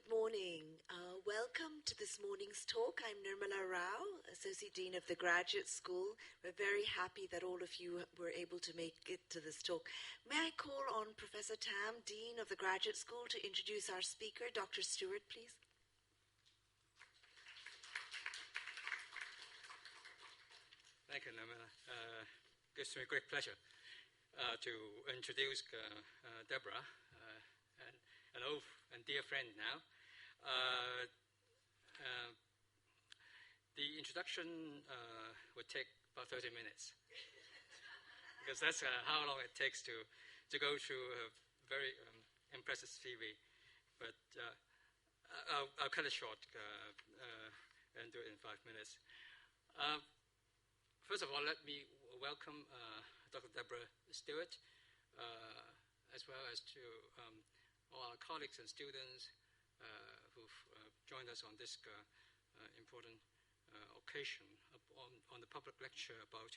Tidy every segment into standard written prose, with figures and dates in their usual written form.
Good morning. Welcome to this morning's talk. I'm Nirmala Rao, Associate Dean of the Graduate School. We're very happy that all of you were able to make it to this talk. May I call on Professor Tam, Dean of the Graduate School, to introduce our speaker, Dr. Stewart, please. Thank you, Nirmala. Gives me great pleasure to introduce Debra, an old and dear friend now. The introduction would take about 30 minutes, because that's how long it takes to go through a very impressive CV. But I'll cut it short and do it in 5 minutes. First of all, let me welcome Dr. Debra Stewart, as well as to all our colleagues and students who've joined us on this important occasion on the public lecture about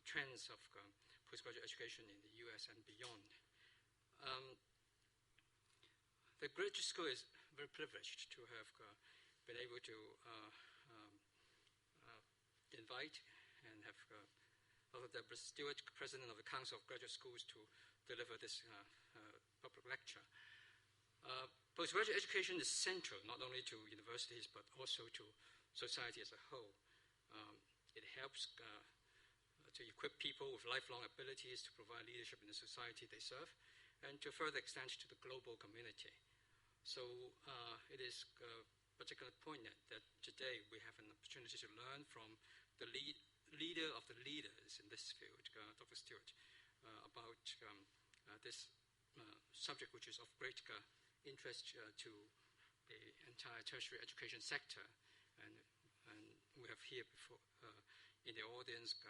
trends of postgraduate education in the US and beyond. The graduate school is very privileged to have been able to invite and have Dr. Debra Stewart, President of the Council of Graduate Schools, to deliver this public lecture. Postgraduate education is central not only to universities but also to society as a whole. It helps to equip people with lifelong abilities to provide leadership in the society they serve, and to further extend to the global community. So it is particularly poignant that today we have an opportunity to learn from the leader of the leaders in this field, Dr. Stewart, about this subject, which is of great interest to the entire tertiary education sector. And we have here before in the audience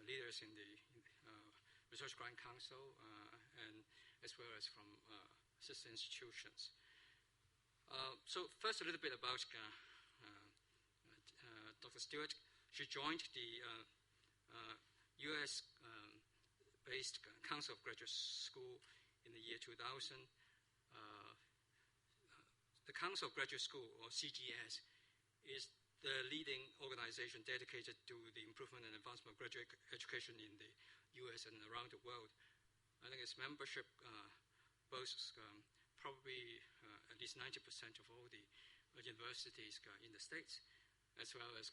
leaders in the Research Grant Council, and as well as from sister institutions. So first, a little bit about Dr. Stewart. She joined the US-based Council of Graduate School in the year 2000. The Council of Graduate School, or CGS, is the leading organization dedicated to the improvement and advancement of graduate education in the US and around the world. I think its membership boasts probably at least 90% of all the universities in the States, as well as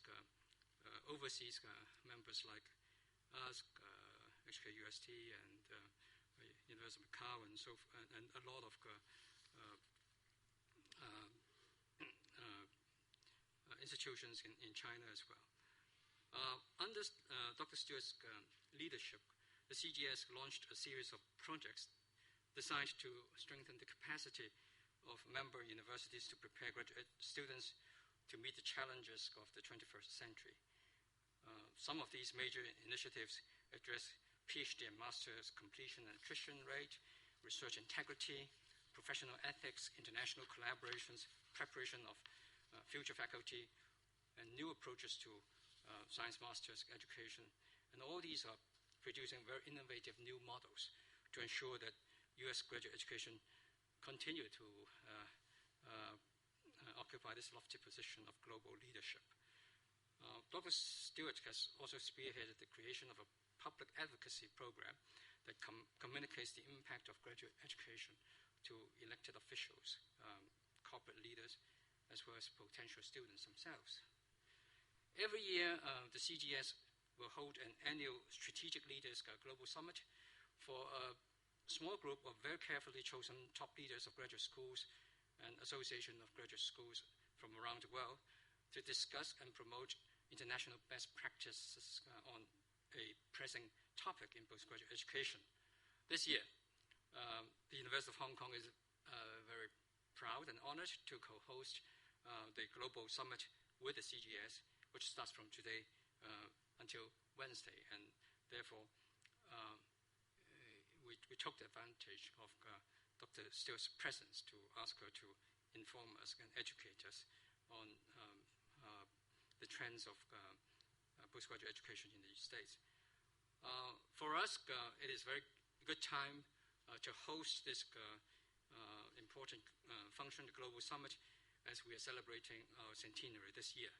overseas members like us, HKUST and University of Macau, and so and a lot of institutions in China as well. Under Dr. Stewart's leadership, the CGS launched a series of projects designed to strengthen the capacity of member universities to prepare graduate students to meet the challenges of the 21st century. Some of these major initiatives address PhD and master's completion and attrition rate, research integrity, professional ethics, international collaborations, preparation of future faculty, and new approaches to science master's education. And all these are producing very innovative new models to ensure that US graduate education continue to occupy this lofty position of global leadership. Dr. Stewart has also spearheaded the creation of a public advocacy program that communicates the impact of graduate education to elected officials, corporate leaders, as well as potential students themselves. Every year, the CGS will hold an annual Strategic Leaders Global Summit for a small group of very carefully chosen top leaders of graduate schools and association of graduate schools from around the world to discuss and promote international best practices on a pressing topic in postgraduate education. This year, the University of Hong Kong is very proud and honored to co-host the Global Summit with the CGS, which starts from today until Wednesday, and therefore we took the advantage of Dr. Stewart's presence to ask her to inform us and educate us on the trends of postgraduate education in the States. For us, it is a very good time to host this important function, the Global Summit, as we are celebrating our centenary this year.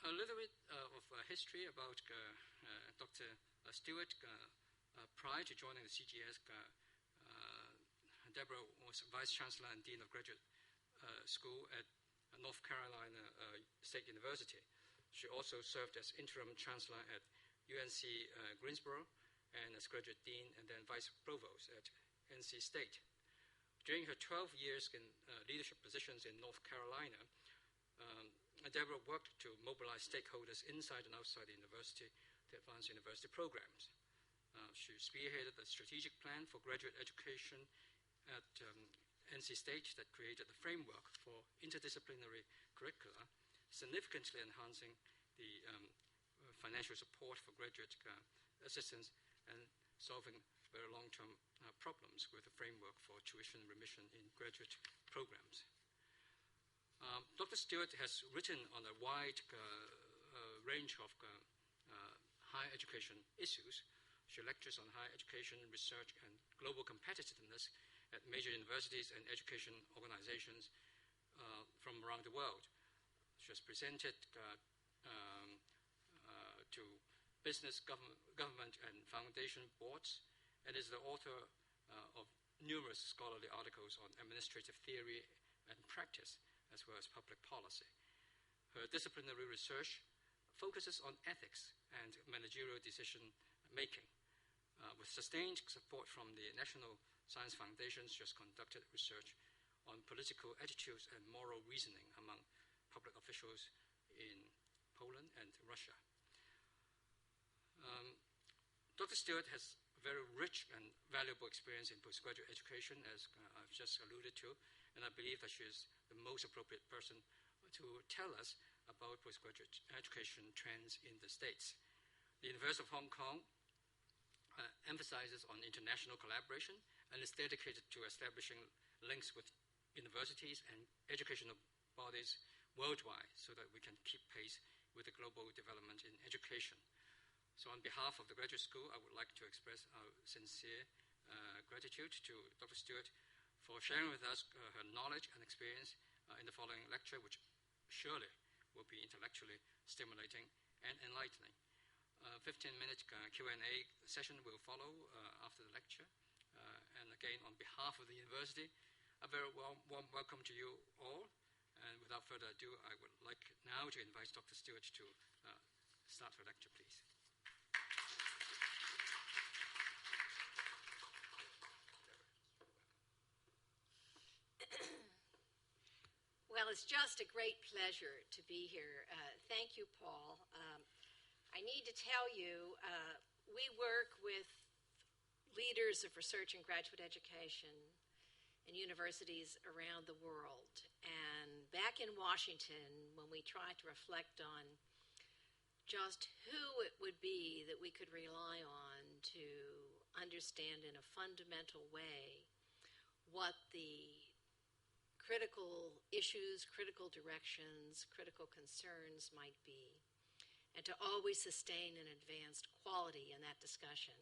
A little bit of history about Dr. Stewart. Prior to joining the CGS, Debra was Vice Chancellor and Dean of Graduate School at North Carolina State University. She also served as Interim Chancellor at UNC Greensboro and as Graduate Dean and then Vice Provost at NC State. During her 12 years in leadership positions in North Carolina, Debra worked to mobilize stakeholders inside and outside the university to advance university programs. She spearheaded the strategic plan for graduate education at NC State that created the framework for interdisciplinary curricula, significantly enhancing the financial support for graduate assistance and solving very long-term problems with the framework for tuition remission in graduate programs. Dr. Stewart has written on a wide range of higher education issues. She lectures on higher education, research, and global competitiveness at major universities and education organizations from around the world. She has presented to business, government, and foundation boards, and is the author of numerous scholarly articles on administrative theory and practice, as well as public policy. Her disciplinary research focuses on ethics and managerial decision-making. With sustained support from the National Science Foundation, she has conducted research on political attitudes and moral reasoning among public officials in Poland and Russia. Dr. Stewart has very rich and valuable experience in postgraduate education, as I've just alluded to, and I believe that she is the most appropriate person to tell us about postgraduate education trends in the States. The University of Hong Kong emphasizes on international collaboration and is dedicated to establishing links with universities and educational bodies worldwide so that we can keep pace with the global development in education. So on behalf of the graduate school, I would like to express our sincere gratitude to Dr. Stewart for sharing with us her knowledge and experience in the following lecture, which surely will be intellectually stimulating and enlightening. 15-minute Q&A session will follow after the lecture. And again, on behalf of the university, a very warm welcome to you all. And without further ado, I would like now to invite Dr. Stewart to start her lecture, please. Well, it's just a great pleasure to be here. Thank you, Paul. I need to tell you, we work with leaders of research and graduate education in universities around the world. And back in Washington, when we tried to reflect on just who it would be that we could rely on to understand in a fundamental way what the critical issues, critical directions, critical concerns might be, and to always sustain and advance quality in that discussion.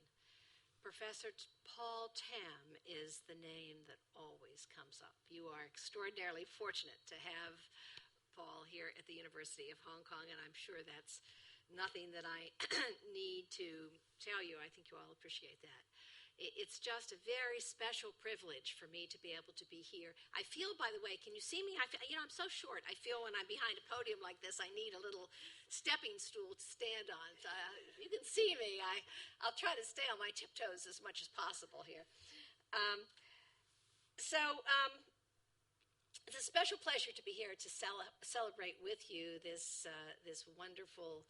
Professor Paul Tam is the name that always comes up. You are extraordinarily fortunate to have Paul here at the University of Hong Kong, and I'm sure that's nothing that I need to tell you. I think you all appreciate that. It's just a very special privilege for me to be able to be here. I feel, by the way, can you see me? I'm so short. I feel when I'm behind a podium like this, I need a little stepping stool to stand on. So, you can see me. I'll try to stay on my tiptoes as much as possible here. It's a special pleasure to be here to celebrate with you this wonderful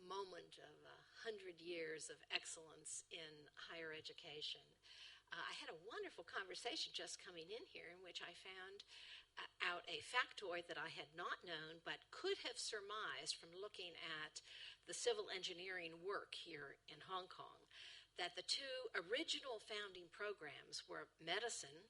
moment of 100 years of excellence in higher education. I had a wonderful conversation just coming in here in which I found out a factoid that I had not known but could have surmised from looking at the civil engineering work here in Hong Kong, that the two original founding programs were medicine,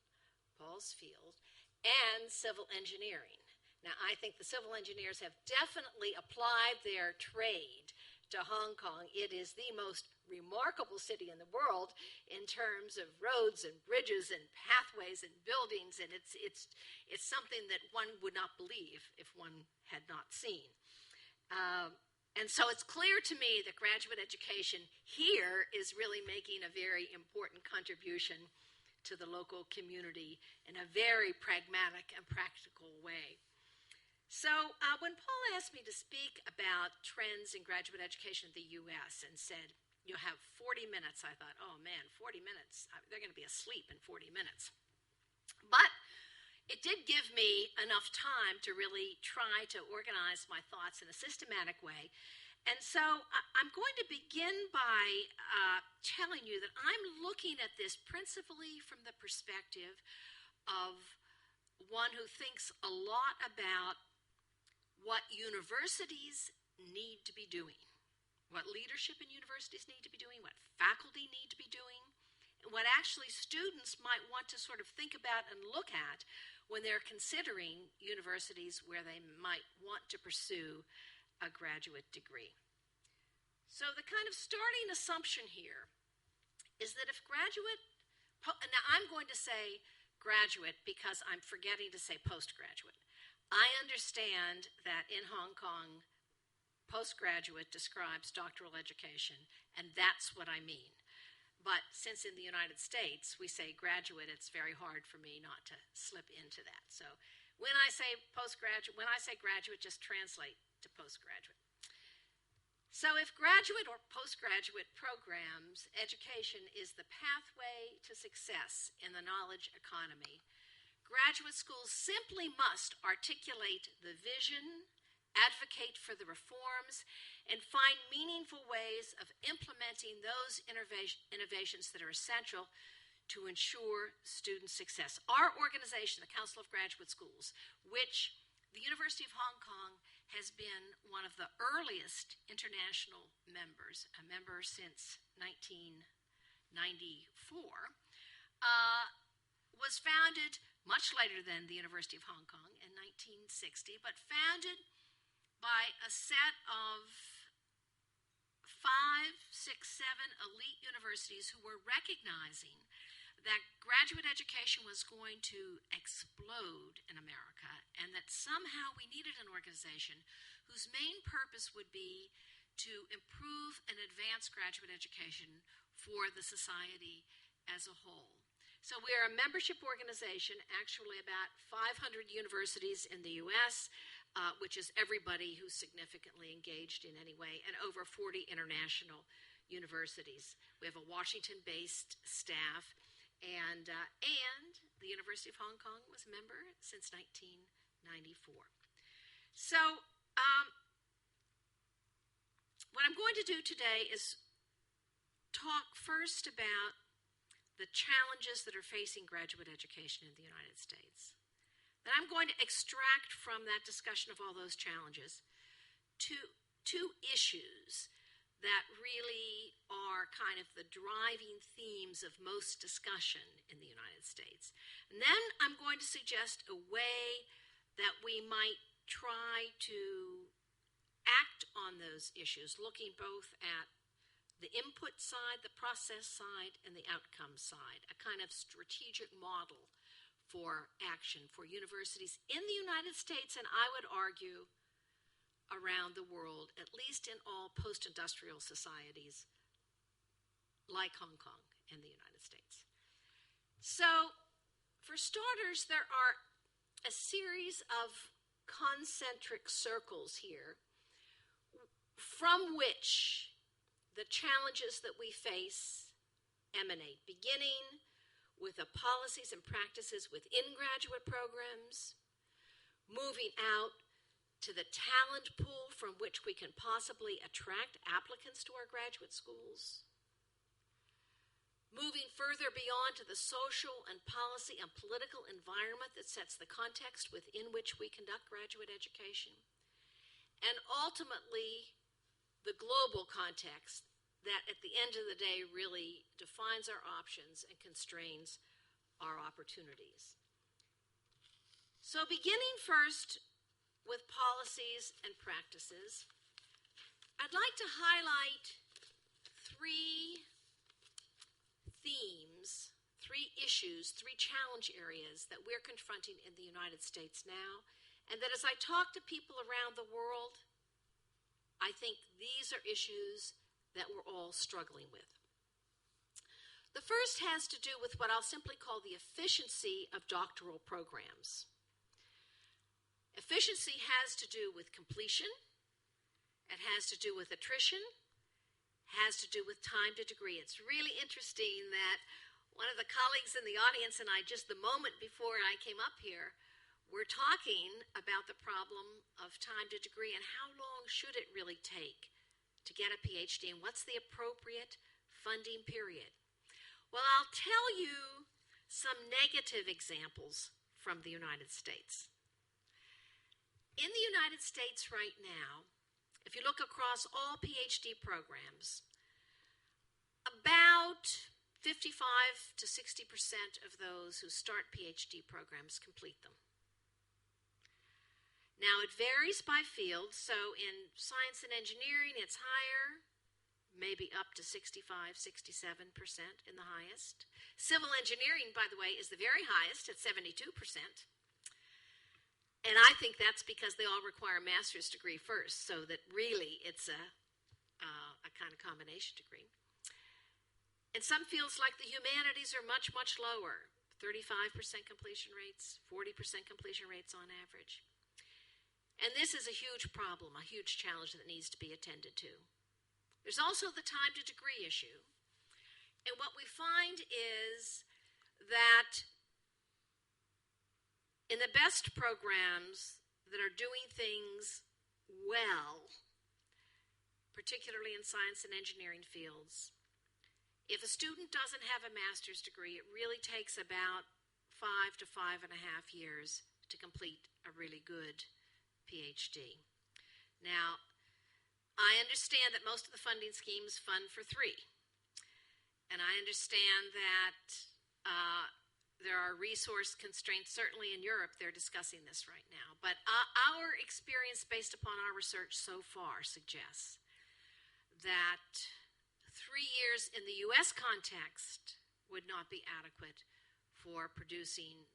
Paul's field, and civil engineering. Now, I think the civil engineers have definitely applied their trade to Hong Kong. It is the most remarkable city in the world in terms of roads and bridges and pathways and buildings, and it's something that one would not believe if one had not seen. And so it's clear to me that graduate education here is really making a very important contribution to the local community in a very pragmatic and practical way. So when Paul asked me to speak about trends in graduate education in the U.S. and said, you'll have 40 minutes, I thought, oh man, 40 minutes, they're going to be asleep in 40 minutes. But it did give me enough time to really try to organize my thoughts in a systematic way. And so I'm going to begin by telling you that I'm looking at this principally from the perspective of one who thinks a lot about what universities need to be doing, what leadership in universities need to be doing, what faculty need to be doing, and what actually students might want to sort of think about and look at when they're considering universities where they might want to pursue a graduate degree. So the kind of starting assumption here is that if now I'm going to say graduate because I'm forgetting to say postgraduate. I understand that in Hong Kong, postgraduate describes doctoral education, and that's what I mean. But since in the United States we say graduate, it's very hard for me not to slip into that. So when I say graduate, just translate to postgraduate. So if graduate or postgraduate programs education is the pathway to success in the knowledge economy, graduate schools simply must articulate the vision, advocate for the reforms, and find meaningful ways of implementing those innovations that are essential to ensure student success. Our organization, the Council of Graduate Schools, which the University of Hong Kong has been one of the earliest international members, a member since 1994, was founded much later than the University of Hong Kong in 1960, but founded by a set of 5, 6, 7 elite universities who were recognizing that graduate education was going to explode in America and that somehow we needed an organization whose main purpose would be to improve and advance graduate education for the society as a whole. So we are a membership organization, actually about 500 universities in the U.S., which is everybody who's significantly engaged in any way, and over 40 international universities. We have a Washington-based staff, and the University of Hong Kong was a member since 1994. So what I'm going to do today is talk first about the challenges that are facing graduate education in the United States. And I'm going to extract from that discussion of all those challenges two issues that really are kind of the driving themes of most discussion in the United States. And then I'm going to suggest a way that we might try to act on those issues, looking both at the input side, the process side, and the outcome side, a kind of strategic model for action for universities in the United States, and I would argue around the world, at least in all post-industrial societies like Hong Kong and the United States. So, for starters, there are a series of concentric circles here from which the challenges that we face emanate, beginning with the policies and practices within graduate programs, moving out to the talent pool from which we can possibly attract applicants to our graduate schools, moving further beyond to the social and policy and political environment that sets the context within which we conduct graduate education, and ultimately the global context that at the end of the day really defines our options and constrains our opportunities. So beginning first with policies and practices, I'd like to highlight three themes, three issues, three challenge areas that we're confronting in the United States now, and that as I talk to people around the world, I think these are issues that we're all struggling with. The first has to do with what I'll simply call the efficiency of doctoral programs. Efficiency has to do with completion, it has to do with attrition, has to do with time to degree. It's really interesting that one of the colleagues in the audience and I, just the moment before I came up here, were talking about the problem of time to degree and how long should it really take to get a PhD and what's the appropriate funding period. Well, I'll tell you some negative examples from the United States. In the United States right now, if you look across all PhD programs, about 55 to 60% of those who start PhD programs complete them. Now, it varies by field, so in science and engineering, it's higher, maybe up to 65, 67% in the highest. Civil engineering, by the way, is the very highest at 72%. And I think that's because they all require a master's degree first, so that really it's a kind of combination degree. In some fields like the humanities are much, much lower, 35% completion rates, 40% completion rates on average. And this is a huge problem, a huge challenge that needs to be attended to. There's also the time to degree issue. And what we find is that in the best programs that are doing things well, particularly in science and engineering fields, if a student doesn't have a master's degree, it really takes about 5 to 5.5 years to complete a really good PhD. Now, I understand that most of the funding schemes fund for 3. And I understand that there are resource constraints. Certainly in Europe, they're discussing this right now. But our experience based upon our research so far suggests that 3 years in the U.S. context would not be adequate for producing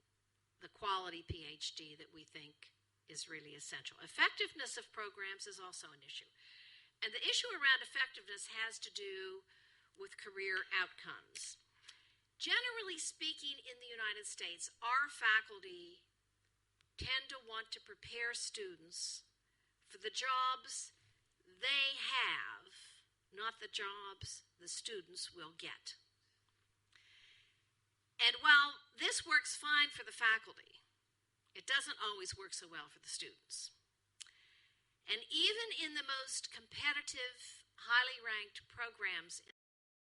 the quality PhD that we think is really essential. Effectiveness of programs is also an issue. And the issue around effectiveness has to do with career outcomes. Generally speaking, in the United States, our faculty tend to want to prepare students for the jobs they have, not the jobs the students will get. And while this works fine for the faculty, it doesn't always work so well for the students. And even in the most competitive, highly ranked programs